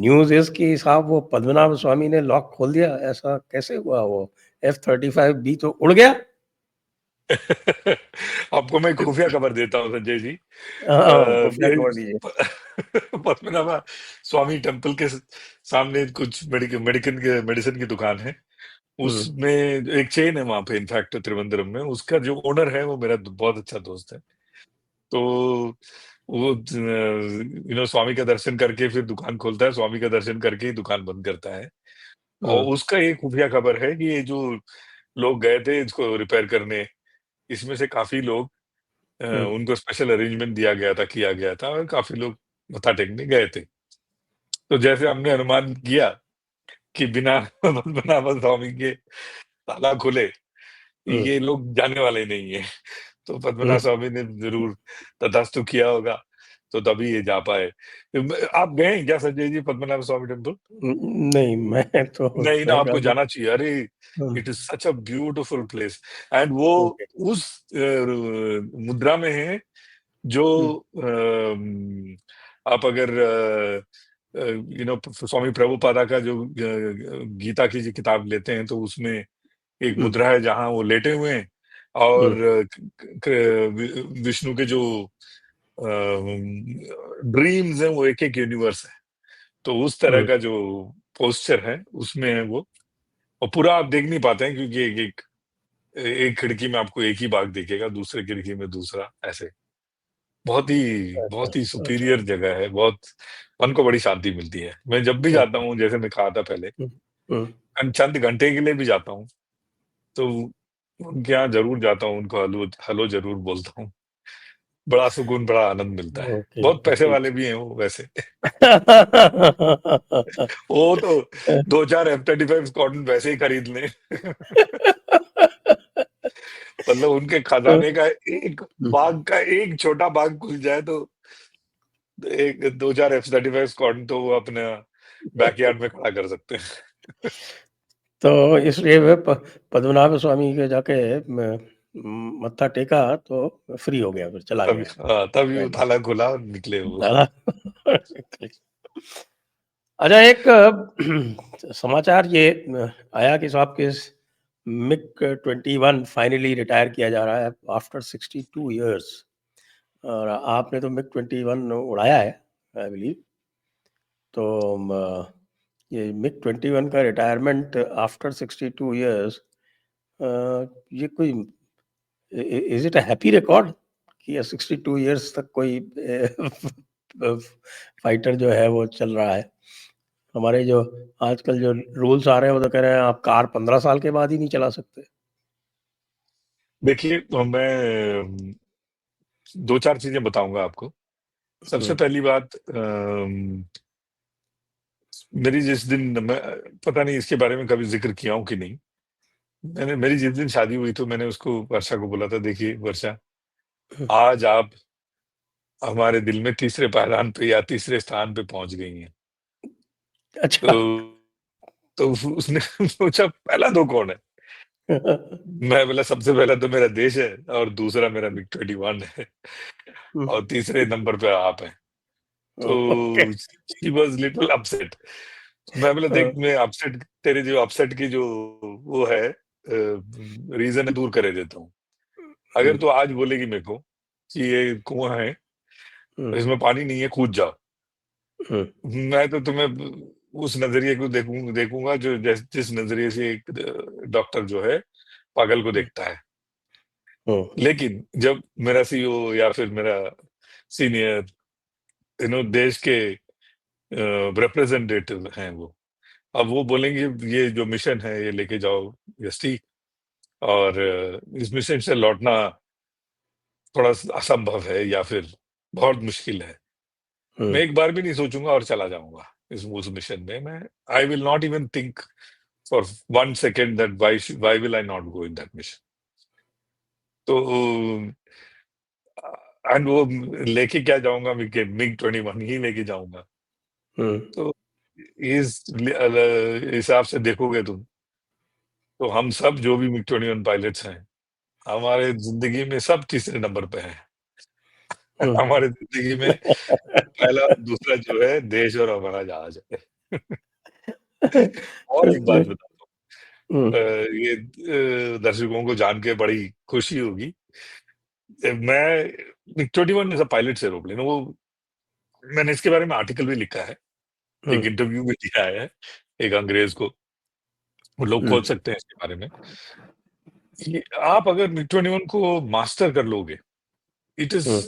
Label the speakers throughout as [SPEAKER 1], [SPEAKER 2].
[SPEAKER 1] News is कि साहब वो पद्मनाभ स्वामी ने लॉक खोल दिया, ऐसा कैसे हुआ? वो F-35B तो उड़ गया?
[SPEAKER 2] आपको मैं खुफिया खबर देता हूँ संजय जी।
[SPEAKER 1] हाँ, खुफिया
[SPEAKER 2] ये
[SPEAKER 1] खबर दीजिए।
[SPEAKER 2] पद्मनाभा स्वामी टेम्पल के सामने कुछ मेडिसिन की दुकान है।
[SPEAKER 1] हुँ,
[SPEAKER 2] उसमें एक चेन है वहाँ पे इनफैक्ट त्रिवेंद्रम में, उसका जो ओनर है वो मेरा बहुत अच्छा दोस्त है। तो वो स्वामी का दर्शन करके फिर दुकान खोलता है, स्वामी का दर्शन करके ही दुकान बंद करता है।
[SPEAKER 1] हुँ,
[SPEAKER 2] और उसका एक खुफिया खबर है कि ये जो लोग गए थे इसको रिपेयर करने, इसमें से काफ़ी लोग
[SPEAKER 1] हुँ,
[SPEAKER 2] उनको स्पेशल अरेंजमेंट दिया गया था, किया गया था और काफ़ी लोग मत्था टेकने गए थे। तो जैसे हमने अनुमान किया कि बिना पद्मनाभ स्वामी के ताला खुले,
[SPEAKER 1] हुँ,
[SPEAKER 2] ये लोग जाने वाले नहीं हैं। तो
[SPEAKER 1] हुँ।
[SPEAKER 2] पद्मनाभ स्वामी ने ज़रूर तथास्तु किया होगा, तो तभी ये जा पाए। आप गए हैं क्या संजय जी पद्मनाभ स्वामी टेम्पल?
[SPEAKER 1] नहीं, मैं तो
[SPEAKER 2] नहीं ना,
[SPEAKER 1] मैं
[SPEAKER 2] आपको
[SPEAKER 1] कभी
[SPEAKER 2] जाना चाहिए। अरे!
[SPEAKER 1] हुँ,
[SPEAKER 2] it is such a beautiful place and वो
[SPEAKER 1] ओके।
[SPEAKER 2] उस मुद्रा में है जो
[SPEAKER 1] हुँ,
[SPEAKER 2] आप अगर स्वामी प्रभुपादा का जो गीता की जो किताब लेते हैं, तो उसमें एक
[SPEAKER 1] हुँ,
[SPEAKER 2] मुद्रा है जहाँ वो लेटे हुए हैं
[SPEAKER 1] हुँ,
[SPEAKER 2] और विष्णु के जो ड्रीम्स हैं वो एक-एक यूनिवर्स है। तो उस तरह
[SPEAKER 1] हुँ,
[SPEAKER 2] का जो पोस्चर है, उसमें है वो। और पूरा आप देख नहीं पाते हैं क्योंकि एक एक एक खिड़की में आपको एक ही बाग दिखेगा, दूसरे खिड़की में दूसरा, ऐसे।
[SPEAKER 1] अच्छा,
[SPEAKER 2] बहुत ही
[SPEAKER 1] अच्छा।
[SPEAKER 2] सुपीरियर जगह है, बहुत मन को बड़ी शांति मिलती है। मैं जब भी जाता
[SPEAKER 1] ओके।
[SPEAKER 2] हूँ, जैसे मैं कहा था पहले,
[SPEAKER 1] हुँ, हुँ,
[SPEAKER 2] चंद घंटे के लिए भी जाता हूँ, तो उनके यहाँ ज़रूर जाता हूँ, उनको हेलो हेलो ज़रूर बोलता हूँ। बड़ा सुकून, बड़ा आनंद मिलता है।
[SPEAKER 1] ओके,
[SPEAKER 2] बहुत पैसे
[SPEAKER 1] ओके।
[SPEAKER 2] वाले भी हैं वो वैसे। वो तो 2-4 F-35 स्क्वाड्रन वैसे ही खरीद लें। मतलब उनके खजाने का एक
[SPEAKER 1] हुँ,
[SPEAKER 2] बाग का एक छोटा बाग खुल जाए तो एक 2-4 F-35 स्क्वाड्रन तो वो अपना बैकयार्ड में खड़ा कर सकते हैं।
[SPEAKER 1] तो इसलिए वे पद्मनाभ स्वामी के जाके म मत्था टेका तो फ्री हो गया, फिर चला
[SPEAKER 2] तभी
[SPEAKER 1] गया।
[SPEAKER 2] हाँ, तभी वो
[SPEAKER 1] वेरी
[SPEAKER 2] ताला खुला और निकले वो।
[SPEAKER 1] दादा अच्छा एक समाचार ये आया कि साहब के मिग-21 फाइनली रिटायर किया जा रहा है आफ्टर 62 इयर्स और आपने तो मिग-21 उड़ाया है आई बिलीव तो ये मिग-21 का रिटायरमेंट आफ्टर 62 इयर्स ये कोई is it a happy record कि 62 इयर्स तक कोई फाइटर जो है वो चल रहा है? हमारे जो आजकल जो रूल्स आ रहे हैं वो तो कह रहे हैं आप कार 15 साल के बाद ही नहीं चला सकते।
[SPEAKER 2] देखिए, तो मैं 2-4 चीज़ें बताऊँगा आपको। सबसे
[SPEAKER 1] हुँ,
[SPEAKER 2] पहली बात मेरी जिस दिन मैं पता नहीं इसके बारे में कभी ज़िक्र किया हूँ कि नहीं। मेरी जिस दिन शादी हुई तो मैंने उसको वर्षा को बोला था, देखिए वर्षा,
[SPEAKER 1] हुँ,
[SPEAKER 2] आज आप हमारे दिल में तीसरे पायदान पे या तीसरे स्थान पे पहुँच गई हैं।
[SPEAKER 1] अच्छा।
[SPEAKER 2] तो उसने पूछा पहला 2 कौन है? मैं बोला सबसे पहला तो मेरा देश है और दूसरा मेरा मिग-21 है
[SPEAKER 1] हुँ,
[SPEAKER 2] और तीसरे नंबर पे आप हैं।
[SPEAKER 1] ओके।
[SPEAKER 2] तो शी वाज़ लिटिल अपसेट। मैं बोला देख मैं अपसेट तेरे जो अपसेट की जो वो है रीज़न है दूर करे देता हूँ।
[SPEAKER 1] हुँ,
[SPEAKER 2] अगर तू आज बोलेगी मेरे को कि ये कुआँ है,
[SPEAKER 1] हुँ,
[SPEAKER 2] इसमें पानी नहीं है, कूद जा।
[SPEAKER 1] हुँ,
[SPEAKER 2] मैं तो तुम्हें उस नज़रिए को देखूँगा जो जिस नज़रिए से एक डॉक्टर जो है पागल को
[SPEAKER 1] हुँ,
[SPEAKER 2] देखता है।
[SPEAKER 1] हुँ,
[SPEAKER 2] लेकिन जब मेरा सीईओ या फिर मेरा सीनियर देश के रिप्रेजेंटेटिव हैं वो, अब वो बोलेंगे ये जो मिशन है ये लेके जाओ यष्टि और इस मिशन से लौटना थोड़ा असंभव है या फिर बहुत मुश्किल है।
[SPEAKER 1] हुँ,
[SPEAKER 2] मैं एक बार भी नहीं सोचूंगा और चला जाऊंगा इस उस मिशन में। मैं I will not even think for 1 second that why will I not go in that mission. तो एंड वो लेके क्या जाऊंगा, मिग-21 ही लेके जाऊंगा।
[SPEAKER 1] हुँ,
[SPEAKER 2] तो इस हिसाब से देखोगे तुम, तो हम सब जो भी मिग-21 पायलट्स हैं, हमारे ज़िंदगी में सब तीसरे नंबर पे हैं।
[SPEAKER 1] हुँ।
[SPEAKER 2] हमारे ज़िंदगी में पहला और दूसरा जो है देश और हमारा जहाज है। और एक बात बताता हूँ,
[SPEAKER 1] हम्म,
[SPEAKER 2] ये दर्शकों को जान के बड़ी खुशी होगी। मैं 21 इज अ पायलट एरोप्लेन, वो मैंने इसके बारे में आर्टिकल भी लिखा है, एक
[SPEAKER 1] हम्म,
[SPEAKER 2] इंटरव्यू भी दिया है एक अंग्रेज को, वो लोग खोज
[SPEAKER 1] हम्म,
[SPEAKER 2] सकते हैं इसके बारे में। आप अगर मिग 21 को मास्टर कर लोगे, इट इज
[SPEAKER 1] हम्म,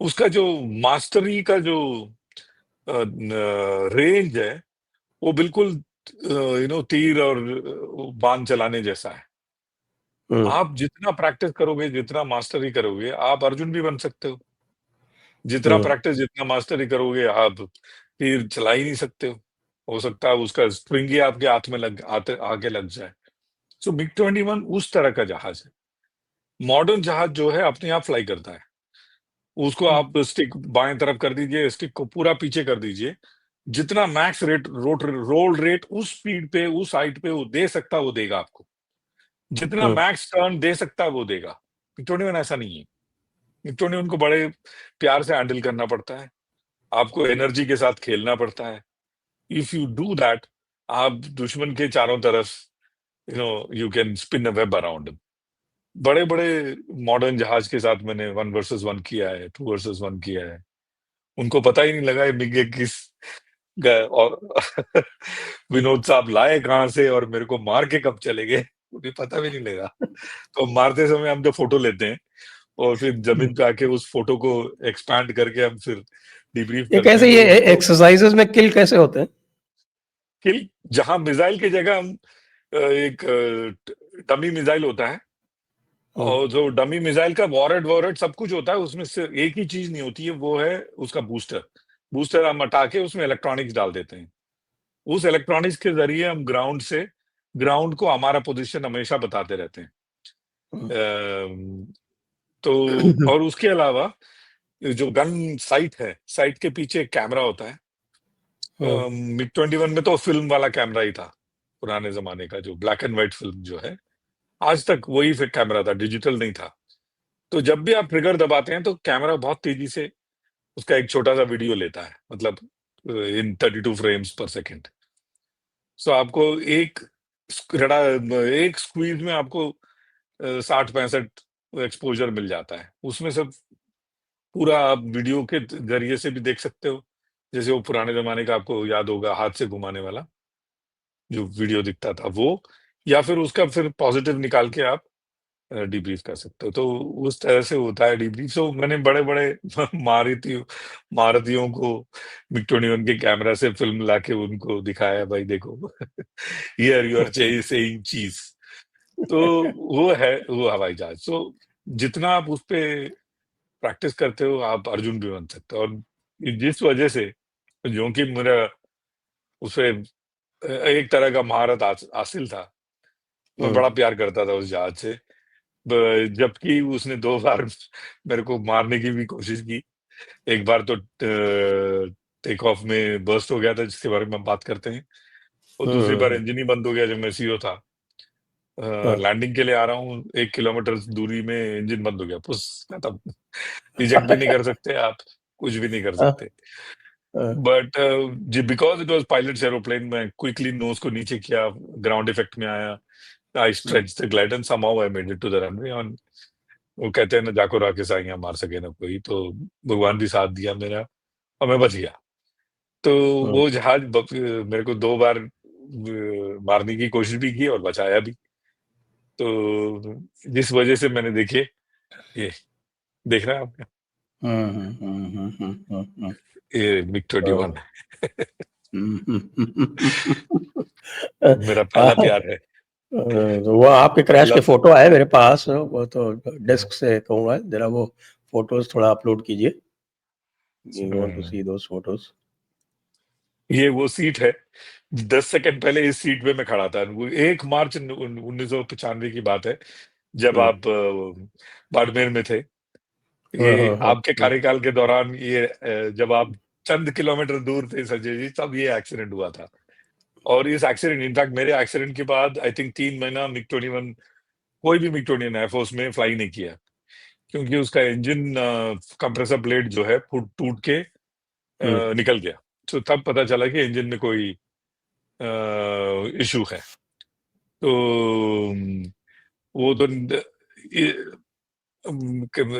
[SPEAKER 2] उसका जो मास्टरी का जो रेंज है, वो बिल्कुल तीर और बाण चलाने जैसा है।
[SPEAKER 1] हम्म,
[SPEAKER 2] आप जितना प्रैक्टिस करोगे, जितना मास्टरी करोगे, आप अर्जुन भी बन सकते हो। जितना
[SPEAKER 1] हम्म,
[SPEAKER 2] प्रैक्टिस, जितना मास्टरी करोगे, आप तीर चला ही नहीं सकते हो सकता है उसका स्प्रिंग ही आपके हाथ में आके लग जाए। सो मिग 21 उस तरह का जहाज है। मॉडर्न जहाज जो है अपने आप फ्लाई करता है। उसको
[SPEAKER 1] हम्म,
[SPEAKER 2] आप स्टिक बाएं तरफ कर दीजिए, स्टिक को पूरा पीछे कर दीजिए, जितना मैक्स रेट रोल रेट उस स्पीड पे, उस हाइट पे वो दे सकता है, वो देगा आपको। जितना
[SPEAKER 1] हम्म,
[SPEAKER 2] मैक्स टर्न दे सकता है वो देगा। मिग 21 ऐसा नहीं है। मिग 21 को बड़े प्यार से हैंडल करना पड़ता है, आपको एनर्जी के साथ खेलना पड़ता है। इफ यू डू दैट, आप दुश्मन के चारों तरफ you can spin a web around. बड़े बड़े मॉडर्न जहाज के साथ मैंने 1 वर्सेस 1 किया है, 2 वर्सेस 1 किया है। उनको पता ही नहीं लगा ये मिग किस और विनोद साहब लाए कहाँ से और मेरे को मार के कब चले गए, उन्हें पता भी नहीं लगा। तो मारते समय हम जो फोटो लेते हैं और फिर
[SPEAKER 1] हम्म।
[SPEAKER 2] जमीन पे आके उस फोटो को एक्सपैंड करके हम फिर डिब्रीफ
[SPEAKER 1] ये
[SPEAKER 2] करते
[SPEAKER 1] कैसे,
[SPEAKER 2] हैं, तो
[SPEAKER 1] ये
[SPEAKER 2] उनको
[SPEAKER 1] एक्सरसाइजेज में किल कैसे होते हैं?
[SPEAKER 2] किल, जहां मिसाइल की जगह हम एक डमी मिसाइल होता है,
[SPEAKER 1] हम्म,
[SPEAKER 2] और जो डमी मिसाइल का वॉरेट वॉरेट सब कुछ होता है, उसमें से एक ही चीज नहीं होती है, वो है उसका बूस्टर। बूस्टर हम हटा के उसमें इलेक्ट्रॉनिक्स डाल देते हैं। उस इलेक्ट्रॉनिक्स के जरिए हम ग्राउंड को हमारा पोजीशन हमेशा बताते रहते हैं।
[SPEAKER 1] हम्म,
[SPEAKER 2] अम, तो और उसके अलावा जो गन साइट है, साइट के पीछे एक कैमरा होता है।
[SPEAKER 1] हम्म,
[SPEAKER 2] मिग 21 में तो फिल्म वाला कैमरा ही था, पुराने जमाने का जो ब्लैक एंड व्हाइट फिल्म जो है, आज तक वही फिर कैमरा था, डिजिटल नहीं था। तो जब भी आप ट्रिगर दबाते हैं तो कैमरा बहुत तेजी से उसका एक छोटा सा वीडियो लेता है, मतलब इन 32 फ्रेम्स पर सेकेंड। सो आपको एक रडा एक स्क्वीज में आपको 60-65 एक्सपोजर मिल जाता है, उसमें से पूरा आप वीडियो के जरिए से भी देख सकते हो। जैसे वो पुराने जमाने का आपको याद होगा, हाथ से घुमाने वाला जो वीडियो दिखता था वो, या फिर उसका फिर पॉजिटिव निकाल के आप डिब्रीफ कर सकते हो। तो उस तरह से होता है डिब्रीफ। सो मैंने बड़े-बड़े महारथियों महारथियों को मिग 21 के कैमरा से फिल्म लाके उनको दिखाया, भाई देखो हियर यू आर सेइंग चीज़। तो वो है वो हवाई जहाज। सो जितना आप उस पे प्रैक्टिस करते हो, आप अर्जुन भी बन सकते हो। और जिस वजह से, जो कि मेरा उसपे एक तरह का महारत हासिल था, मैं
[SPEAKER 1] हम्म,
[SPEAKER 2] बड़ा प्यार करता था उस जहाज से। जबकि उसने 2 बार मेरे को मारने की भी कोशिश की। एक बार तो टेक ऑफ में बर्स्ट हो गया था, जिसके बारे में हम बात करते हैं, और दूसरी बार
[SPEAKER 1] हम्म,
[SPEAKER 2] इंजन ही बंद हो गया जब मैं सीओ था।
[SPEAKER 1] हाँ,
[SPEAKER 2] लैंडिंग के लिए आ रहा हूँ, 1 किलोमीटर दूरी में इंजन बंद हो गया, पुस खत्म। इजेक्ट भी नहीं कर सकते आप, कुछ भी नहीं कर
[SPEAKER 1] हाँ,
[SPEAKER 2] सकते।
[SPEAKER 1] हाँ,
[SPEAKER 2] बट जी, because it was pilot aeroplane, मैं क्विकली नोज को नीचे किया, ग्राउंड इफेक्ट में आया, I
[SPEAKER 1] hmm,
[SPEAKER 2] stretch the glide and somehow I made it to the runway on. वो कहते हैं ना, जाको राके साइयां मार सके ना कोई, तो भगवान भी साथ दिया मेरा और मैं बच गया। तो
[SPEAKER 1] हम्म,
[SPEAKER 2] वो जहाज मेरे को 2 बार मारने की कोशिश भी की और बचाया भी। तो जिस वजह से मैंने, देखिए, ये देख रहे हैं आप,
[SPEAKER 1] हम्म, हम्म, हम्म,
[SPEAKER 2] ये मिग 21 मेरा पहला प्यार है।
[SPEAKER 1] वो आपके क्रैश के
[SPEAKER 2] लव।
[SPEAKER 1] फोटो आए मेरे पास, वो तो डेस्क से कहूँगा जरा वो फोटोज थोड़ा अपलोड कीजिए। We want to see those photos.
[SPEAKER 2] ये वो सीट है, 10 सेकंड पहले इस सीट पे मैं खड़ा था। वो 1 मार्च 1995 की बात है, जब
[SPEAKER 1] हम्म,
[SPEAKER 2] आप बाड़मेर में थे।
[SPEAKER 1] हाँ,
[SPEAKER 2] ये
[SPEAKER 1] हाँ, हाँ,
[SPEAKER 2] आपके कार्यकाल के दौरान, ये जब आप चंद किलोमीटर दूर थे संजय जी, तब ये एक्सीडेंट हुआ था। और इस एक्सीडेंट, इनफैक्ट मेरे एक्सीडेंट के बाद आई थिंक 3 महीना मिग 21, कोई भी मिग 21 एयरफोर्स में फ्लाई नहीं किया, क्योंकि उसका इंजन कंप्रेसर ब्लेड जो है फूट टूट के
[SPEAKER 1] हम्म,
[SPEAKER 2] निकल गया। तो तब पता चला कि इंजन में कोई इशू है। तो वो तो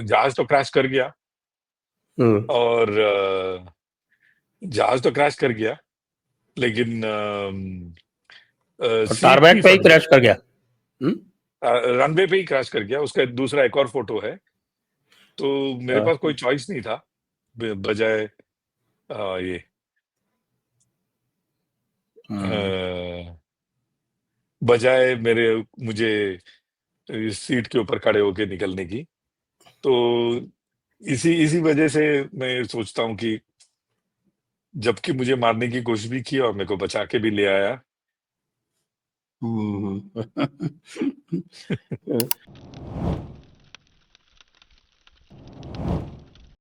[SPEAKER 2] जहाज तो क्रैश कर गया, और जहाज तो क्रैश कर गया, लेकिन सीट
[SPEAKER 1] टारमैक
[SPEAKER 2] ही
[SPEAKER 1] पे ही
[SPEAKER 2] फट गई।
[SPEAKER 1] क्रैश कर गया।
[SPEAKER 2] रनवे पे ही क्रैश कर गया। उसका दूसरा एक और फोटो है। तो मेरे पास कोई चॉइस नहीं था बजाय ये बजाय मुझे इस सीट के ऊपर खड़े होके निकलने की। तो इसी इसी वजह से मैं सोचता हूँ कि जबकि मुझे मारने की कोशिश भी की और मेरे को बचा के भी ले आया।
[SPEAKER 1] हम्म।